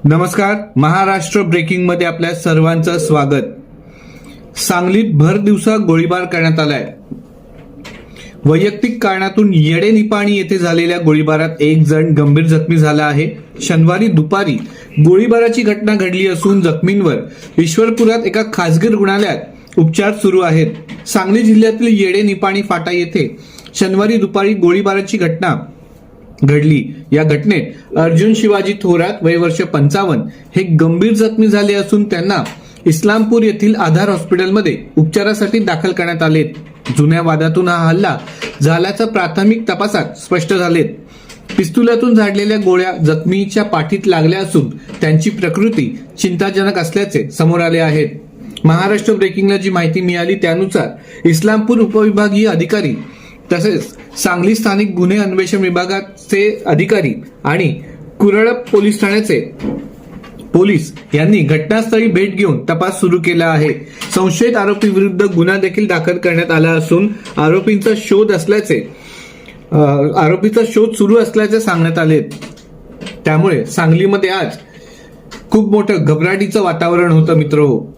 नमस्कार. महाराष्ट्र ब्रेकिंग मध्ये आपल्या सर्वांचं स्वागत. सांगलीत भर दिवसा गोळीबार करण्यात आलाय. वैयक्तिक कारणातून येडेनिपाणी येथे झालेल्या गोळीबारात एक जण गंभीर जखमी झाला आहे. शनिवारी दुपारी गोळीबाराची घटना घडली असून जखमींवर ईश्वरपुरात एका खासगी रुग्णालयात उपचार सुरू आहेत. सांगली जिल्ह्यातील येडेनिपाणी फाटा येथे शनिवारी दुपारी गोळीबाराची घटना घडली. या घटनेत अर्जुन शिवाजी थोरात वय वर्ष 55 हे गंभीर जखमी झाले असून त्यांना इस्लामपूर येथील आधार हॉस्पिटलमध्ये उपचारासाठी दाखल करण्यात आले. जुन्या वादातून हा हल्ला झाल्याचं प्राथमिक तपासात स्पष्ट झाले. पिस्तुलातून झाडलेल्या गोळ्या जखमीच्या पाठीत लागल्या असून त्यांची प्रकृती चिंताजनक असल्याचे समोर आले आहे. महाराष्ट्र ब्रेकिंगला जी माहिती मिळाली त्यानुसार इस्लामपूर उपविभागीय अधिकारी तसेच सांगली स्थानिक गुन्हे अन्वेषण विभागाचे अधिकारी आणि कुरळप पोलीस ठाण्याचे पोलीस यांनी घटनास्थळी भेट घेऊन तपास सुरू केला आहे. संशयित आरोपी विरुद्ध गुन्हा देखील दाखल करण्यात आला असून आरोपीचा शोध सुरू असल्याचे सांगण्यात आले. त्यामुळे सांगलीमध्ये आज खूप मोठं घबराटीचं वातावरण होतं मित्रहो.